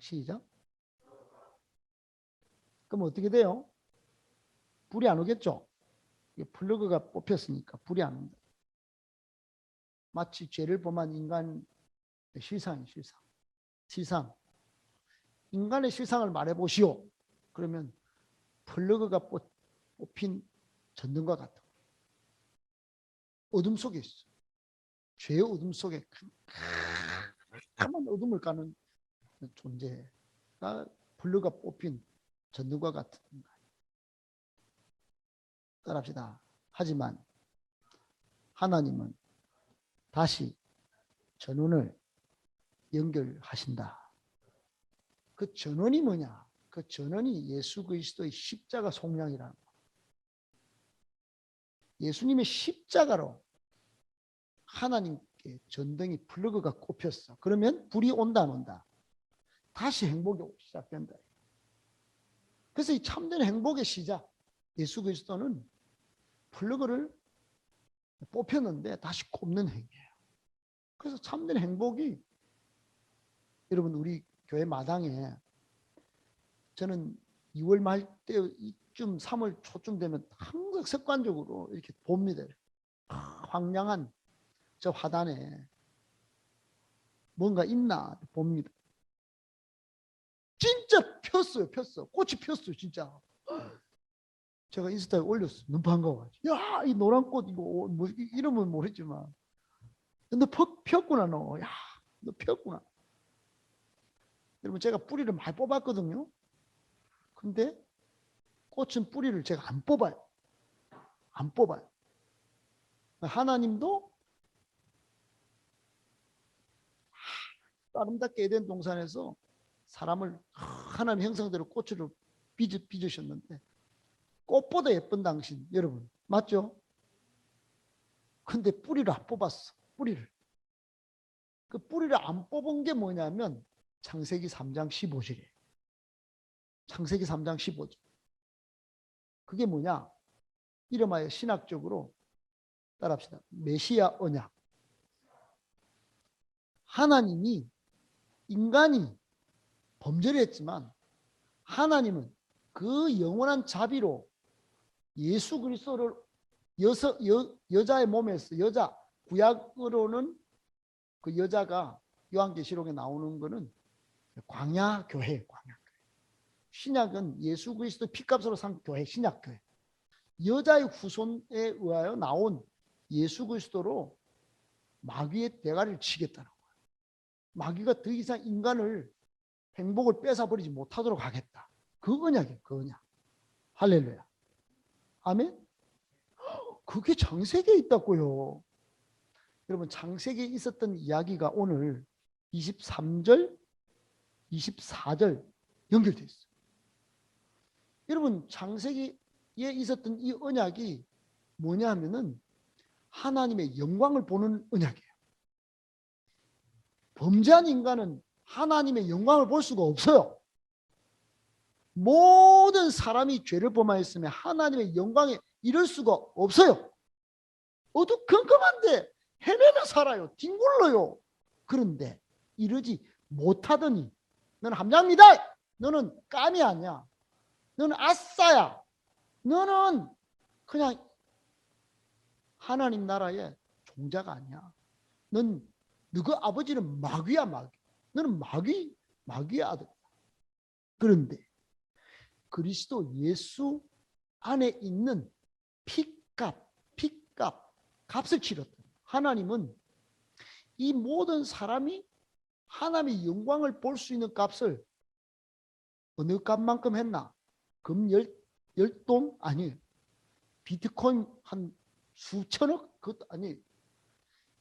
시작. 그럼 어떻게 돼요? 불이 안 오겠죠? 플러그가 뽑혔으니까 불이 안 온다. 마치 죄를 범한 인간의 실상이 실상. 인간의 실상을 말해보시오. 그러면 플러그가 뽑힌 전등과 같아. 어둠 속에 있어. 죄의 어둠 속에 깜깜한 어둠을 가는 존재가 플러그가 뽑힌 전등과 같은 인간. 따라합시다. 하지만 하나님은 다시 전원을 연결하신다. 그 전원이 뭐냐? 그 전원이 예수 그리스도의 십자가 속량이라는 거예요. 예수님의 십자가로 하나님께 전등이 플러그가 꼽혔어. 그러면 불이 온다 안 온다? 다시 행복이 시작된다. 그래서 이 참된 행복의 시작, 예수 그리스도는 플러그를 뽑혔는데 다시 꼽는 행위예요. 그래서 참된 행복이, 여러분 우리 교회 마당에 저는 2월 말 때 이쯤 3월 초쯤 되면 항상 습관적으로 이렇게 봅니다. 황량한 저 화단에 뭔가 있나 봅니다. 진짜 폈어요. 꽃이 폈어요. 진짜. 제가 인스타에 올렸어요. 너무 반가워가지고. 야, 이 노란 꽃 이거 뭐 이름은 모르지만 너 폈구나 너. 야, 너 폈구나. 여러분 제가 뿌리를 많이 뽑았거든요. 근데 꽃은 뿌리를 제가 안 뽑아요. 하나님도 아름답게 에덴 동산에서 사람을 하나님 형상대로 꽃으로 빚으셨는데 꽃보다 예쁜 당신, 여러분 맞죠? 근데 뿌리를 안 뽑았어. 그 뿌리를 안 뽑은 게 뭐냐면 창세기 3장 15절이에요. 창세기 3장 15절. 그게 뭐냐? 이름하여 신학적으로 따라합시다. 메시아 언약. 하나님이, 인간이 범죄를 했지만 하나님은 그 영원한 자비로 예수 그리스도를 여자의 몸에서, 여자 구약으로는 그 여자가 요한계시록에 나오는 거는 광야 교회. 신약은 예수 그리스도 피값으로 산 교회, 신약 교회. 여자의 후손에 의하여 나온 예수 그리스도로 마귀의 대가리를 치겠다는 거예요. 마귀가 더 이상 인간을 행복을 뺏어버리지 못하도록 하겠다. 그 언약이에요. 그 언약. 할렐루야. 아멘. 그게 창세기에 있다고요. 여러분 창세기에 있었던 이야기가 오늘 23절, 24절 연결되어 있어요. 여러분 창세기에 있었던 이 언약이 뭐냐 하면은 하나님의 영광을 보는 언약이에요. 범죄한 인간은 하나님의 영광을 볼 수가 없어요. 모든 사람이 죄를 범하였으면 하나님의 영광에 이를 수가 없어요. 어두컴컴한데 헤매며 살아요. 뒹굴러요. 그런데 이러지 못하더니 너는 함장입니다. 너는 깜이 아니야. 너는 아싸야. 너는 그냥 하나님 나라의 종자가 아니야. 너그 아버지는 마귀야, 마귀. 너는 마귀의 아들. 그런데 그리스도 예수 안에 있는 값을 치렀다. 하나님은 이 모든 사람이 하나님의 영광을 볼 수 있는 값을 어느 값만큼 했나? 금 10돈? 아니에요. 비트코인 한 수천억? 그것도 아니에요.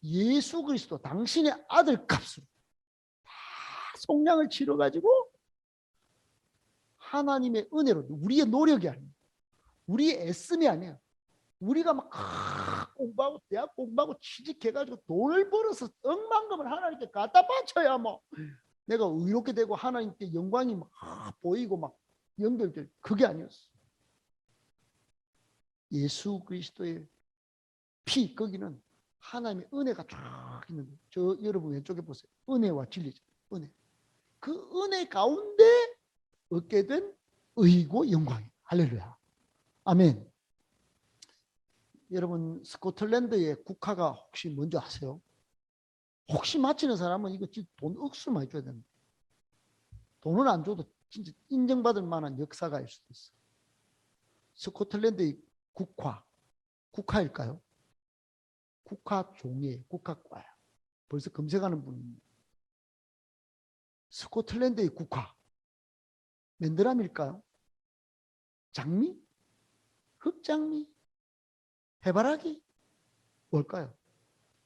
예수 그리스도 당신의 아들 값으로 다 속량을 치러가지고 하나님의 은혜로, 우리의 노력이 아니에요. 우리의 애씀이 아니에요. 우리가 막 공부하고 대학 공부하고 취직해가지고 돈을 벌어서 억만금을 하나님께 갖다 바쳐야 뭐 내가 의롭게 되고 하나님께 영광이 막 보이고 막 연결될, 그게 아니었어. 예수 그리스도의 피, 거기는 하나님의 은혜가 쫙 있는 거예요. 저 여러분 왼쪽에 보세요. 은혜와 진리죠. 은혜. 그 은혜 가운데 얻게 된 의고 영광이에요. 할렐루야. 아멘. 여러분 스코틀랜드의 국화가 혹시 뭔지 아세요? 혹시 맞히는 사람은 이거 진짜 돈 억수 많이 줘야 됩니다. 돈을 안 줘도 진짜 인정받을 만한 역사가일 수도 있어요. 스코틀랜드의 국화일까요? 국화종이에요. 국화과예요. 벌써 검색하는 분입니다. 스코틀랜드의 국화. 맨드람일까요? 장미? 흑장미? 해바라기? 뭘까요?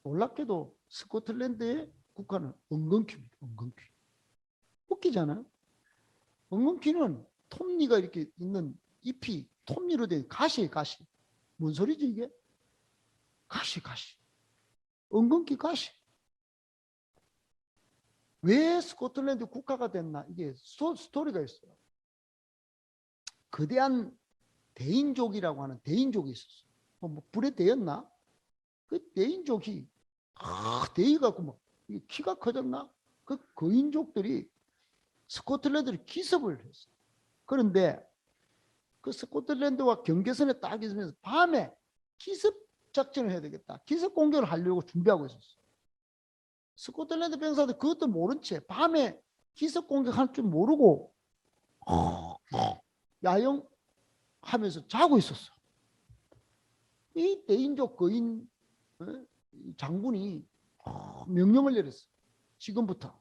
놀랍게도 스코틀랜드의 국화는 엉겅퀴입니다. 엉겅퀴. 웃기잖아요. 엉겅퀴는 톱니가 이렇게 있는 잎이 톱니로 된 가시예요. 가시. 뭔 소리지 이게? 가시. 엉겅퀴 가시. 왜 스코틀랜드 국화가 됐나? 이게 스토리가 있어요. 거대한 대인족이라고 하는 대인족이 있었어요. 뭐 불에 대였나? 그 대인족이 대의갖고 막 키가 커졌나? 그 거인족들이 스코틀랜드를 기습을 했어요. 그런데 그 스코틀랜드와 경계선에 딱 있으면서 밤에 기습 작전을 해야 되겠다. 기습 공격을 하려고 준비하고 있었어요. 스코틀랜드 병사들 그것도 모른 채 밤에 기습 공격할 줄 모르고 야영하면서 자고 있었어. 이 대인족 거인 장군이 명령을 내렸어. 지금부터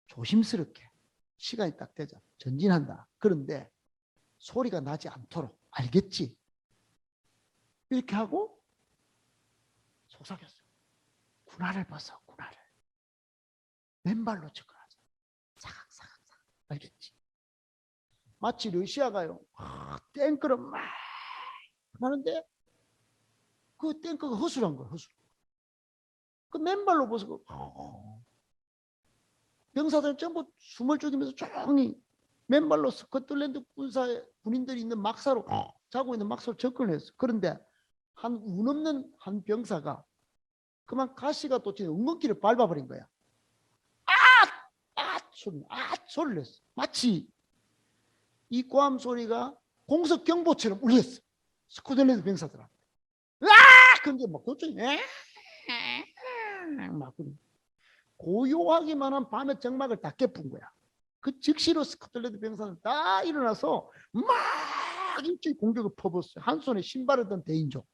조심스럽게 시간이 딱 되자 전진한다. 그런데 소리가 나지 않도록 알겠지? 이렇게 하고 속삭였어요. 군화를 벗어. 군화를. 맨발로 접근하자. 사각사각. 알겠지? 마치 러시아가요. 탱크를 막 하는데 그 탱크가 허술한 거야. 허술. 그 맨발로 벗고 병사들은 전부 숨을 죽이면서 조용히 맨발로 스코틀랜드 군인들이 있는 막사로 자고 있는 막사로 접근을 했어. 그런데 한 운 없는 한 병사가 그만 가시가 돋친 엉겅퀴를 밟아버린 거야. 소리를 냈어. 마치 이 고함 소리가 공석 경보처럼 울렸어. 스코틀랜드 병사들한테. 근데 막 그쪽이 막 고요하기만 한 밤의 정막을 다 깨푼 거야. 그 즉시로 스코틀랜드 병사는 다 일어나서 막 일제히 공격을 퍼붓었어요. 한 손에 신발을 든 대인족.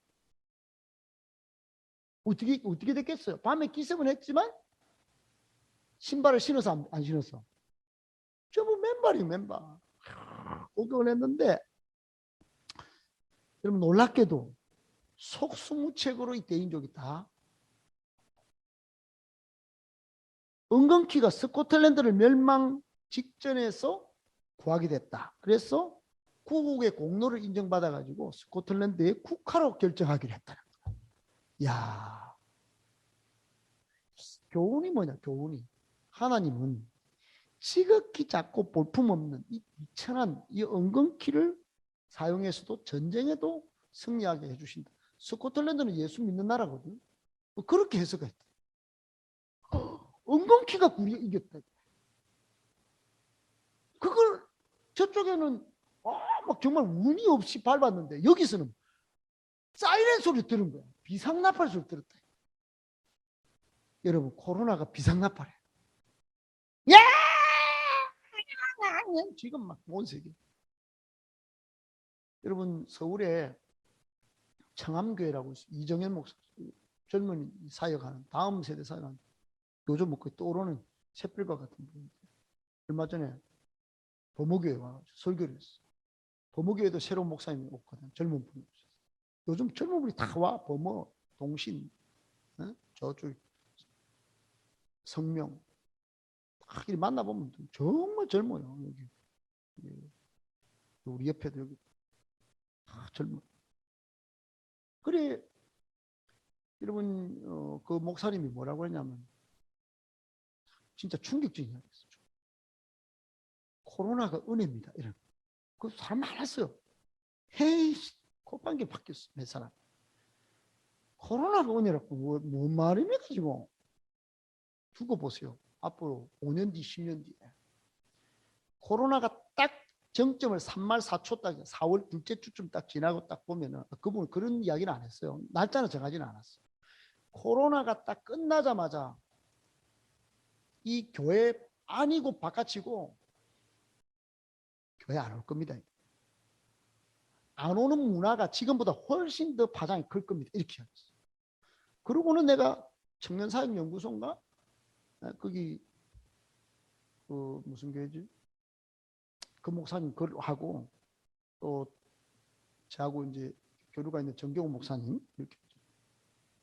어떻게 됐겠어요? 밤에 기습은 했지만 신발을 신어서 안 신었어. 전부 맨발이에요. 맨발. 공격을 했는데 여러분 놀랍게도 속수무책으로 이 대인족이 다 엉겅퀴가 스코틀랜드를 멸망 직전에서 구하게 됐다. 그래서 구국의 공로를 인정받아가지고 스코틀랜드의 국화로 결정하기로 했다는 거야. 야, 교훈이 뭐냐? 교훈이 하나님은 지극히 작고 볼품없는 이 비천한 이 엉겅퀴를 사용해서도 전쟁에도 승리하게 해주신다. 스코틀랜드는 예수 믿는 나라거든. 그렇게 해석했다. 엉겅퀴가 우리가 이겼다. 그걸 저쪽에는 막 정말 운이 없이 밟았는데 여기서는 사이렌 소리 들은 거야. 비상나팔 소리 들었다. 여러분 코로나가 비상나팔이에요. 야! 지금 막 온 세계. 여러분 서울에 청암교회라고 있어요. 이정현 목사 젊은 사역하는 다음 세대 사역하는 요즘 먹고 떠오르는 샛별과 같은 분. 얼마 전에 범어교회 와가지고 설교를 했어. 범어교회도 새로운 목사님이 오거든. 젊은 분이 오셨어. 요즘 젊은 분이 다 와. 범어, 동신, 저쪽 성명 다 만나보면 정말 젊어요. 여기 우리 옆에도 여기 다 젊어. 그래 여러분 그 목사님이 뭐라고 했냐면 진짜 충격적인 이야기였어요. 코로나가 은혜입니다. 이런 그 사람 많았어요. 헤이 콧방귀 바뀌었어. 몇 사람. 코로나가 은혜라고 뭔 말입니까 지금. 두고 보세요. 앞으로 5년 뒤 10년 뒤에 코로나가 딱 정점을 3말 4초 딱 4월 둘째 주쯤 딱 지나고 딱 보면은 그분은 그런 이야기는 안 했어요. 날짜는 정하지는 않았어요. 코로나가 딱 끝나자마자 이 교회 아니고 바깥이고 교회 안 올 겁니다. 안 오는 문화가 지금보다 훨씬 더 파장이 클 겁니다. 이렇게 하겠어요. 그러고는 내가 청년사역연구소인가 거기 무슨 교회지? 그 목사님 그하고 또 저하고 이제 교류가 있는 정경호 목사님 이렇게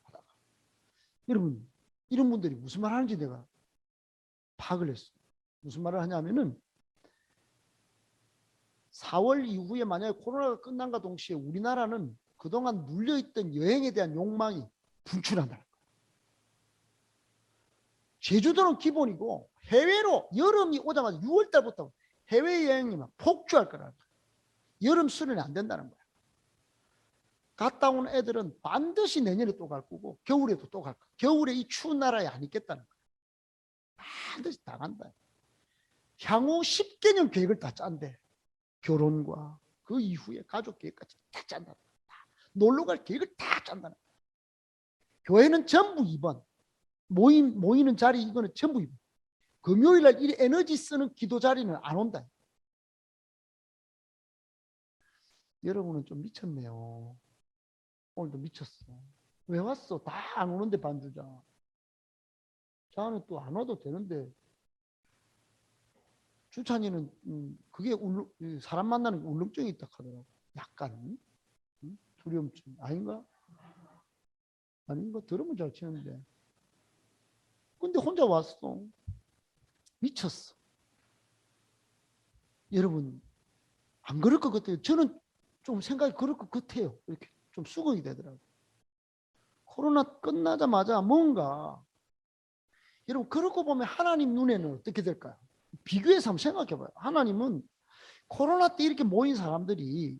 하다가 여러분 이런 분들이 무슨 말 하는지 내가 파악을 했어요. 무슨 말을 하냐면은 4월 이후에 만약에 코로나가 끝난과 동시에 우리나라는 그동안 눌려있던 여행에 대한 욕망이 분출한다는 거예요. 제주도는 기본이고 해외로 여름이 오자마자 6월 달부터 해외여행이 막 폭주할 거라는 거예요. 여름 수련이 안 된다는 거예요. 갔다 온 애들은 반드시 내년에 또 갈 거고 겨울에도 또 갈 거예요. 겨울에 이 추운 나라에 안 있겠다는 거예요. 반드시 다 간다. 향후 10개년 계획을 다 짠대. 결혼과 그 이후에 가족 계획까지 다 짠다. 놀러 갈 계획을 다 짠다는 거예요. 교회는 전부 2번. 모이는 자리 이거는 전부 2번. 금요일 날 이 에너지 쓰는 기도 자리는 안 온다. 여러분은 좀 미쳤네요. 오늘도 미쳤어. 왜 왔어? 다 안 오는데 반주자. 자는 또 안 와도 되는데 주찬이는 그게 사람 만나는 울렁증이 있다 하더라고. 약간 두려움증 아닌가? 아닌가? 들으면 잘 치는데. 근데 혼자 왔어. 미쳤어. 여러분 안 그럴 것 같아요. 저는 좀 생각이 그럴 것 같아요. 이렇게 좀 수긍이 되더라고요. 코로나 끝나자마자 뭔가 여러분 그러고 보면 하나님 눈에는 어떻게 될까요? 비교해서 한번 생각해 봐요. 하나님은 코로나 때 이렇게 모인 사람들이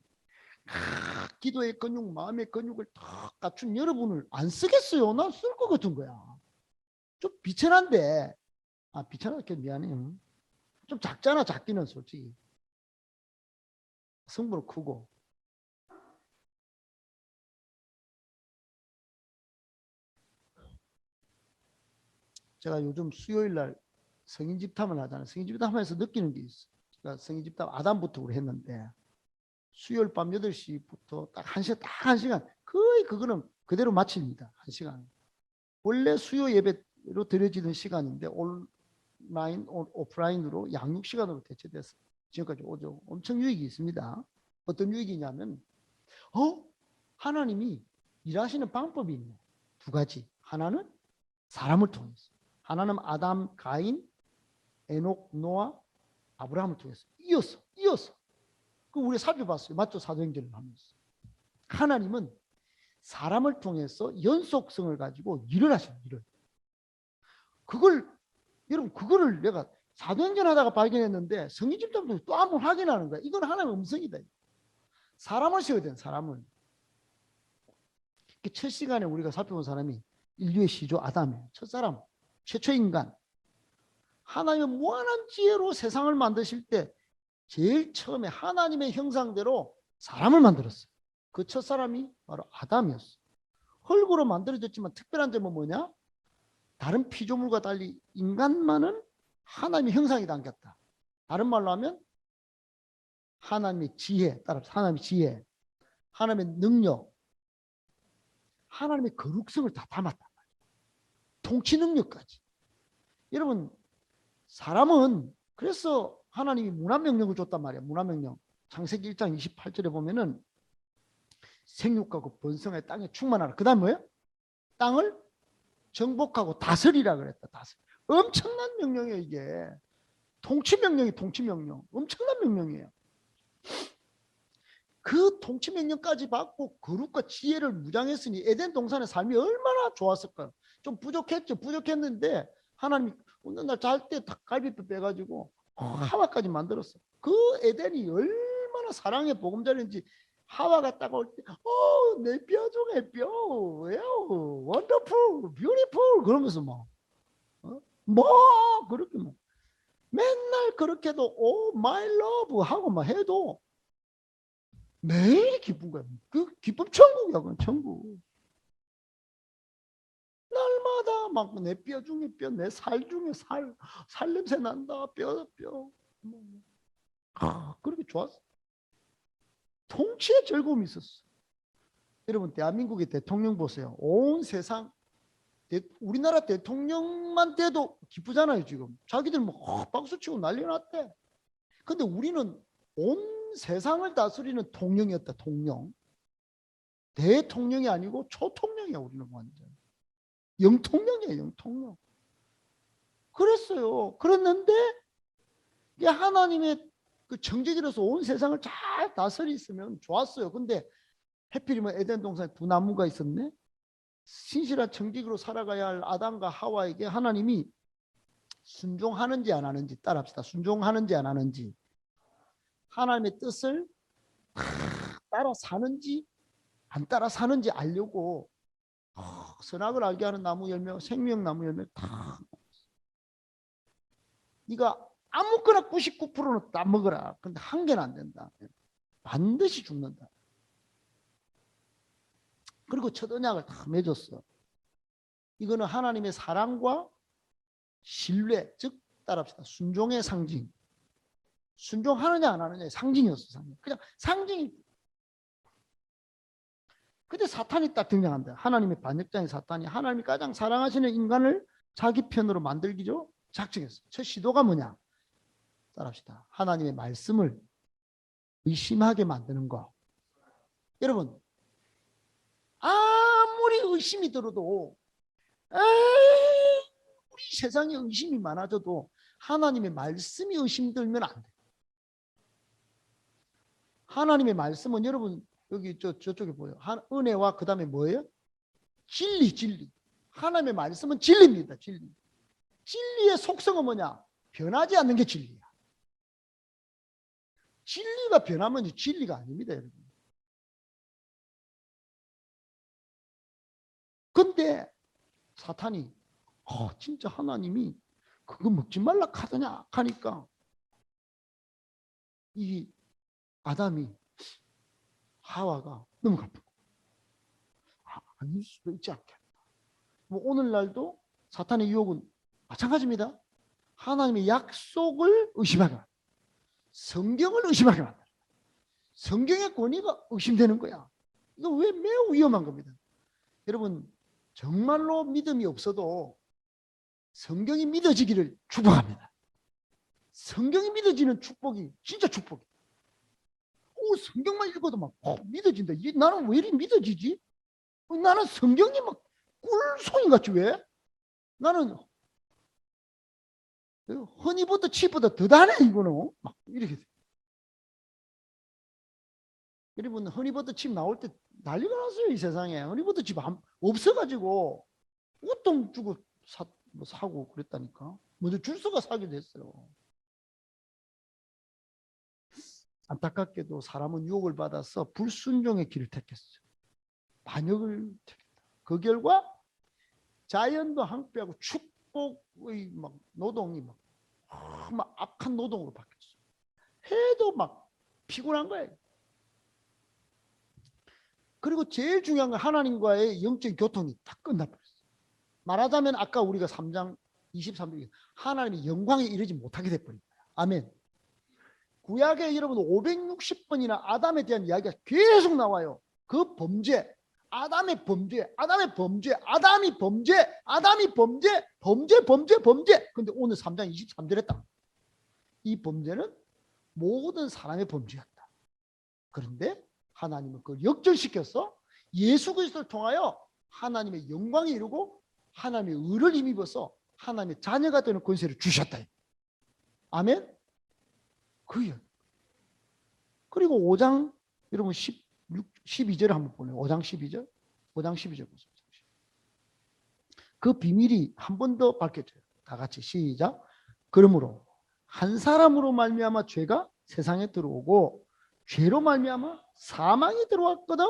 기도의 근육, 마음의 근육을 탁 갖춘 여러분을 안 쓰겠어요? 난 쓸 것 같은 거야. 좀 비천한데 비천하게 미안해요. 좀 작잖아. 작기는 솔직히 성부는 크고. 제가 요즘 수요일 날 성인 집탐을 하잖아요. 성인 집탐하면서 느끼는 게 있어요. 제가 성인 집탐 아담부터 우리 했는데 수요일 밤 8시부터 딱 1시간, 딱 1시간 거의 그거는 그대로 마칩니다. 1시간. 원래 수요 예배로 드려지는 시간인데 온라인, 오프라인으로 양육 시간으로 대체돼서 지금까지 오죠. 엄청 유익이 있습니다. 어떤 유익이냐면 하나님이 일하시는 방법이 있네. 두 가지. 하나는 사람을 통해서. 하나는 아담, 가인, 에녹, 노아, 아브라함을 통해서 이어서. 그 우리 살펴봤어요. 맞죠? 사도행전을 하면서. 하나님은 사람을 통해서 연속성을 가지고 일을 하셔요. 일을. 여러분 그거를 내가 사도행전 하다가 발견했는데 성경 집탐도 또 한 번 확인하는 거야. 이건 하나님의 음성이다. 사람을 세워야 돼. 사람을. 첫 시간에 우리가 살펴본 사람이 인류의 시조 아담이에요. 첫사람, 최초 인간. 하나님의 무한한 지혜로 세상을 만드실 때 제일 처음에 하나님의 형상대로 사람을 만들었어요. 그 첫사람이 바로 아담이었어요. 흙으로 만들어졌지만 특별한 점은 뭐냐? 다른 피조물과 달리 인간만은 하나님의 형상이 담겼다. 다른 말로 하면 하나님의 지혜, 따라서 하나님의 지혜, 하나님의 능력, 하나님의 거룩성을 다 담았단 말이에요. 통치 능력까지. 여러분 사람은 그래서 하나님이 문화명령을 줬단 말이에요. 문화명령. 창세기 1장 28절에 보면은 생육하고 번성의 땅에 충만하라. 그 다음 뭐예요? 땅을 정복하고 다스리라 그랬다. 다스리. 엄청난 명령이에요. 이게. 통치명령이 통치명령. 엄청난 명령이에요. 그 통치명령까지 받고 거룩과 지혜를 무장했으니 에덴 동산의 삶이 얼마나 좋았을까요? 좀 부족했죠. 부족했는데 하나님이 어느 날 잘 때 갈비뼈 빼가지고 하와까지 만들었어. 그 에덴이 얼마나 사랑의 보금자리인지 하와가 딱 올 때, 내 뼈 중에 뼈, 원더풀, 뷰티풀 그러면서 뭐 그렇게 뭐 맨날 그렇게도 오 마이 러브 하고 막 해도 매일 기쁜 거야. 그 기쁨 천국이야. 그건 천국. 날마다 막 내 뼈 중에 뼈, 내 살 중에 살 냄새 난다. 뼈. 그렇게 좋았어. 통치의 즐거움이 있었어. 여러분 대한민국의 대통령 보세요. 온 세상 우리나라 대통령만 돼도 기쁘잖아요. 지금 자기들 뭐 박수치고 난리 났대. 근데 우리는 온 세상을 다스리는 통령이었다. 통령. 대통령이 아니고 초통령이야. 우리는 완전 영통령이야. 영통령. 그랬어요. 그랬는데 이게 하나님의 그 정직이로서 온 세상을 잘 다스리면 좋았어요. 근데 해필이면 에덴 동산에 두 나무가 있었네. 신실한 정직으로 살아가야 할 아담과 하와에게 하나님이 순종하는지 안 하는지 따라합시다. 순종하는지 안 하는지, 하나님의 뜻을 따라 사는지 안 따라 사는지 알려고 선악을 알게 하는 나무 열매, 생명나무 열매 다. 네가 아무거나 99%는 다 먹어라. 근데 한 개는 안 된다. 반드시 죽는다. 그리고 첫 언약을 다 맺었어. 이거는 하나님의 사랑과 신뢰, 즉 따라합시다. 순종의 상징. 순종하느냐 안 하느냐의 상징이었어. 상징. 그냥 상징이. 근데 사탄이 딱 등장한다. 하나님의 반역자인 사탄이 하나님이 가장 사랑하시는 인간을 자기 편으로 만들기로 작정했어. 첫 시도가 뭐냐? 따라합시다. 하나님의 말씀을 의심하게 만드는 거. 여러분 아무리 의심이 들어도 우리 세상에 의심이 많아져도 하나님의 말씀이 의심들면 안 돼. 하나님의 말씀은 여러분 여기 저쪽에 보여요. 은혜와 그 다음에 뭐예요? 진리. 하나님의 말씀은 진리입니다. 진리. 진리의 속성은 뭐냐? 변하지 않는 게 진리야. 진리가 변하면 진리가 아닙니다, 여러분. 근데 사탄이 진짜 하나님이 그거 먹지 말라 하더냐 하니까 이 아담이 하와가 너무 가쁘고 아닐 수도 있지 않겠다. 뭐 오늘날도 사탄의 유혹은 마찬가지입니다. 하나님의 약속을 의심하게 만든다. 성경을 의심하게 만든다. 성경의 권위가 의심되는 거야. 이거 왜 매우 위험한 겁니다. 여러분 정말로 믿음이 없어도 성경이 믿어지기를 축복합니다. 성경이 믿어지는 축복이 진짜 축복이에요. 성경만 읽어도 막 믿어진다. 나는 왜 이리 믿어지지? 나는 성경이 막 꿀송이 같지 왜? 나는 허니버터 칩보다 더 다네 이거는. 막 이렇게 돼. 여러분 허니버터 칩 나올 때 난리가 났어요. 이 세상에 허니버터 칩 없어가지고 우통 주고 사고 그랬다니까. 먼저 줄서가 사게 됐어요. 안타깝게도 사람은 유혹을 받아서 불순종의 길을 택했어요. 반역을 택했다. 그 결과 자연도 항폐하고 축복의 막 노동이 막 악한 노동으로 바뀌었어요. 해도 막 피곤한 거예요. 그리고 제일 중요한 건 하나님과의 영적 교통이 다 끝나버렸어요. 말하자면 아까 우리가 3장 23절 하나님의 영광에 이르지 못하게 돼버린 거예요. 아멘. 구약에 여러분 560번이나 아담에 대한 이야기가 계속 나와요. 그 범죄, 아담의 범죄, 아담이 범죄. 근데 오늘 3장 23절에 딱 이 범죄는 모든 사람의 범죄였다. 그런데 하나님은 그걸 역전시켜서 예수 그리스도를 통하여 하나님의 영광에 이르고 하나님의 의를 힘입어서 하나님의 자녀가 되는 권세를 주셨다. 아멘. 그요. 그리고 5장 여러분 12절을 한번 보세요. 5장 12절. 5장 12절 보세요. 그 비밀이 한 번 더 밝혀져요. 다 같이 시작. 그러므로 한 사람으로 말미암아 죄가 세상에 들어오고 죄로 말미암아 사망이 들어왔거든.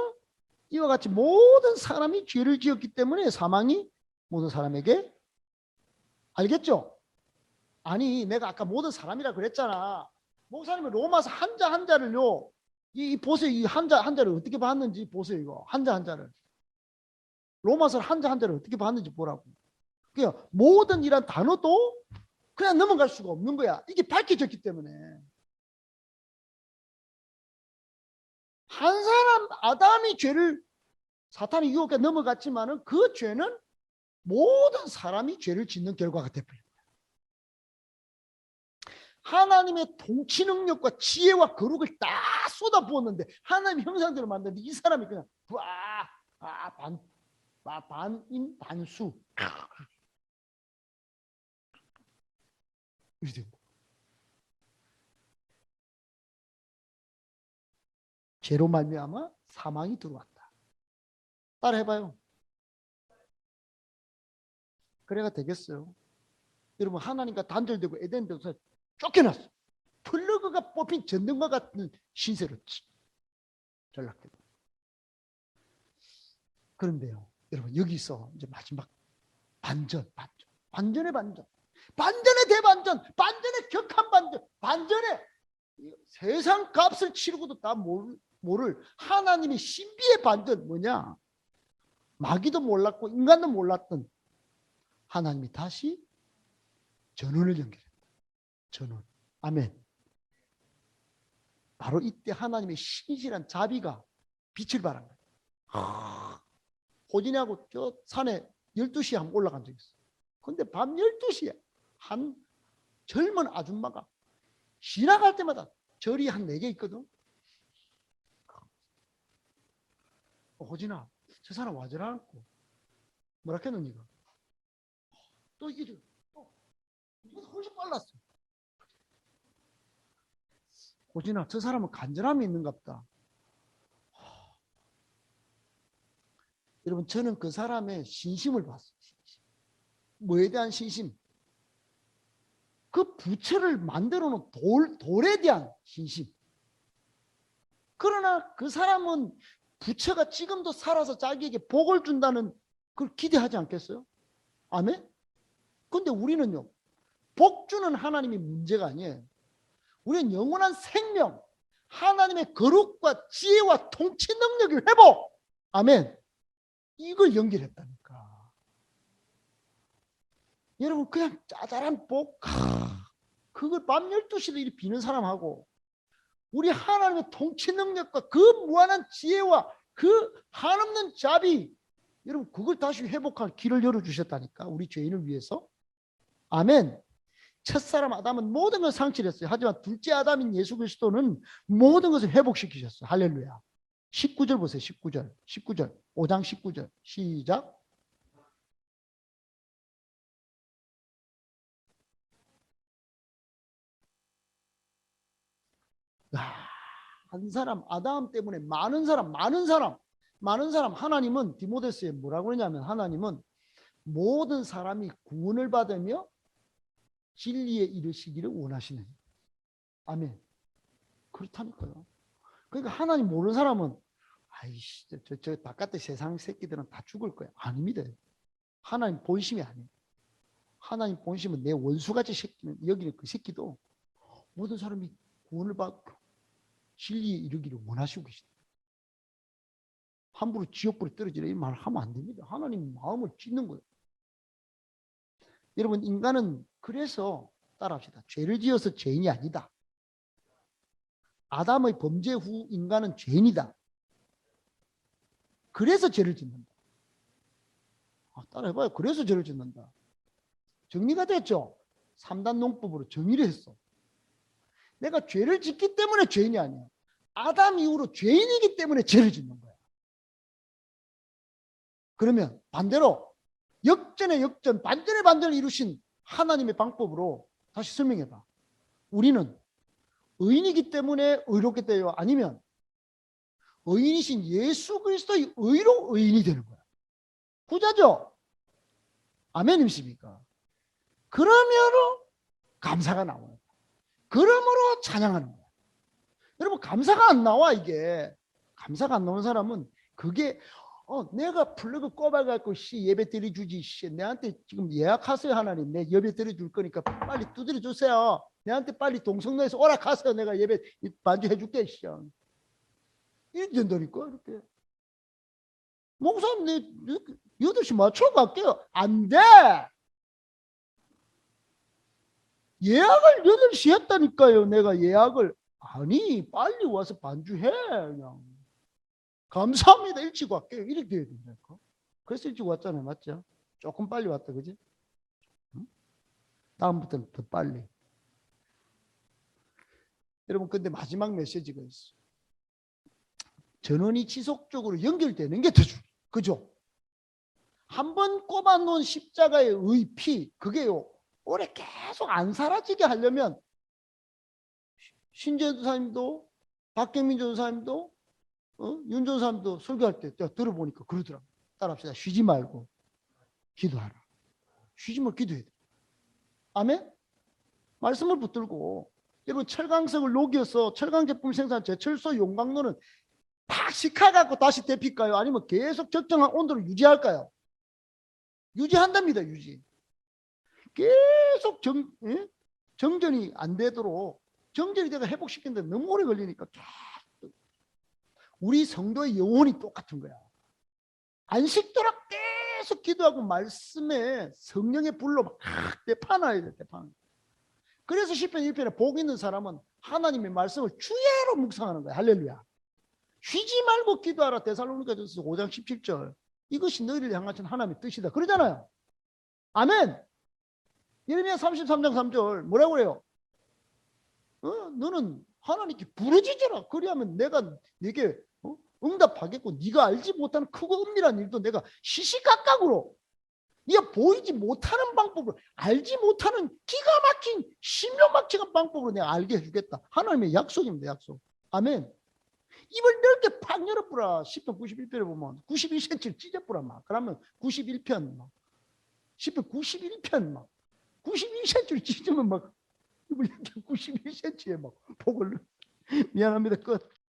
이와 같이 모든 사람이 죄를 지었기 때문에 사망이 모든 사람에게 알겠죠? 아니 내가 아까 모든 사람이라 그랬잖아. 목사님은 로마서 한자 한자를요. 이 보세요. 이 한자 한자를 어떻게 봤는지 보세요. 이거 한자 한자를. 로마서 한자 한자를 어떻게 봤는지 보라고. 그냥 모든 이란 단어도 그냥 넘어갈 수가 없는 거야. 이게 밝혀졌기 때문에. 한 사람 아담이 죄를 사탄의 유혹에 넘어갔지만은 그 죄는 모든 사람이 죄를 짓는 결과가 되버린 거야. 하나님의 통치 능력과 지혜와 거룩을 다 쏟아부었는데 하나님 형상대로 만드는데 이 사람이 그냥 반인 반수 이렇게 된 거야. 죄로 말미암아 사망이 들어왔다. 따라해봐요. 그래가 되겠어요. 여러분 하나님과 단절되고 에덴에서 쫓겨났어. 플러그가 뽑힌 전등과 같은 신세로 전락되고. 그런데요, 여러분 여기서 이제 마지막 반전의 반전, 반전의 대반전, 반전의 격한 반전, 반전의 세상 값을 치르고도 다 모를 하나님의 신비의 반전 뭐냐? 마귀도 몰랐고 인간도 몰랐던 하나님이 다시 전원을 연결했다. 전원. 아멘. 바로 이때 하나님의 신실한 자비가 빛을 발한 거예요. 호진이하고 저 산에 12시에 한번 올라간 적이 있어요. 근데 밤 12시에 한 젊은 아줌마가 지나갈 때마다 절이 한 4개 있거든. 호진아, 저 사람 와저라고 뭐라 했노 니가? 또 이게 이보다 훨씬 빨랐어. 호진아, 저 사람은 간절함이 있는갑다. 여러분 저는 그 사람의 신심을 봤어요. 뭐에 대한 신심? 그 부처를 만들어 놓은 돌에 대한 신심. 그러나 그 사람은 부처가 지금도 살아서 자기에게 복을 준다는 걸 기대하지 않겠어요? 아멘? 근데 우리는요, 복 주는 하나님이 문제가 아니에요. 우리는 영원한 생명, 하나님의 거룩과 지혜와 통치 능력의 회복. 아멘. 이걸 연결했다니까. 여러분 그냥 짜잘한 복, 그걸 밤 12시도 이렇게 비는 사람하고 우리 하나님의 통치 능력과 그 무한한 지혜와 그 한없는 자비, 여러분 그걸 다시 회복할 길을 열어주셨다니까. 우리 죄인을 위해서. 아멘. 첫사람 아담은 모든 걸 상실했어요. 하지만 둘째 아담인 예수 그리스도는 모든 것을 회복시키셨어요. 할렐루야. 19절 보세요. 19절. 5장 19절. 시작. 한 사람 아담 때문에 많은 사람 하나님은 디모데스에 뭐라고 그러냐면 하나님은 모든 사람이 구원을 받으며 진리에 이르시기를 원하시는. 아멘. 그렇다니까요. 그러니까 하나님 모르는 사람은 아이씨 저 바깥의 세상 새끼들은 다 죽을 거야. 아닙니다. 하나님 본심이 아니에요. 하나님 본심은 내 원수같이 새끼는 여기는 그 새끼도 모든 사람이 구원을 받고 진리에 이르기를 원하시고 계시다. 함부로 지옥불에 떨어지라 이 말을 하면 안 됩니다. 하나님 마음을 찢는 거예요. 여러분 인간은 그래서 따라합시다. 죄를 지어서 죄인이 아니다. 아담의 범죄 후 인간은 죄인이다. 그래서 죄를 짓는다. 따라해봐요. 그래서 죄를 짓는다. 정리가 됐죠? 3단 농법으로 정리를 했어. 내가 죄를 짓기 때문에 죄인이 아니야. 아담 이후로 죄인이기 때문에 죄를 짓는 거야. 그러면 반대로 역전의 역전, 반전의 반전을 이루신 하나님의 방법으로 다시 설명해봐. 우리는 의인이기 때문에 의롭게 돼요? 아니면 의인이신 예수 그리스도의 의로 의인이 되는 거야. 후자죠? 아멘이십니까? 그러므로 감사가 나와요. 그러므로 찬양하는 거야. 여러분 감사가 안 나와 이게. 감사가 안 나오는 사람은 그게 내가 플러그 꼽아갖고 예배 드려주지. 내한테 지금 예약하세요 하나님. 내 예배 드려줄 거니까 빨리 두드려 주세요. 내한테 빨리 동성로에서 오락하세요. 내가 예배 반주해 줄게. 이렇게 된다니까 이렇게. 목사님 내 8시 맞춰 갈게요. 안 돼. 예약을 8시 했다니까요. 내가 예약을. 아니 빨리 와서 반주해. 그냥. 감사합니다. 일찍 갈게요. 이렇게 돼야 된다니까. 그래서 일찍 왔잖아요. 맞죠? 조금 빨리 왔다. 그지? 응? 다음부터는 더 빨리. 여러분 근데 마지막 메시지가 있어. 전원이 지속적으로 연결되는 게 더 중요해요. 그죠? 한번 꼽아놓은 십자가의 피, 그게요. 오래 계속 안 사라지게 하려면 신재 전사님도 박경민 전사님도 윤 전사님도 설교할 때 내가 들어보니까 그러더라고요. 따라합시다. 쉬지 말고 기도하라. 쉬지 말고 기도해야 돼. 아멘? 말씀을 붙들고 여러분 철강석을 녹여서 철강 제품 생산 제철소 용광로는 팍 식혀갖고 다시 데필까요? 아니면 계속 적정한 온도를 유지할까요? 유지한답니다. 유지. 계속 정전이 안 되도록 정전이 내가 회복시키는데 너무 오래 걸리니까 우리 성도의 영혼이 똑같은 거야. 안 식도록 계속 기도하고 말씀에 성령의 불로 막 대파놔야 돼. 대파놔. 그래서 시편 1편에 복 있는 사람은 하나님의 말씀을 주야로 묵상하는 거야. 할렐루야. 쉬지 말고 기도하라. 데살로니가전서 5장 17절. 이것이 너희를 향하신 하나님의 뜻이다. 그러잖아요. 아멘. 예레미야 33장 3절 뭐라고 그래요? 너는 하나님께 부르짖으라. 그리하면 내가 네게 응답하겠고 네가 알지 못하는 크고 은밀한 일도 내가 시시각각으로 네가 보이지 못하는 방법으로 알지 못하는 기가 막힌 신묘막측한 방법으로 내가 알게 해주겠다. 하나님의 약속입니다. 약속. 아멘. 입을 넓게 팍 열어보라. 10편 91편에 보면 91cm를 찢어보라 막. 그러면 91편 막 10편 91편 막 91cm를 찢으면 막 입을 이렇게 91cm에 막 복을 미안합니다. 끝.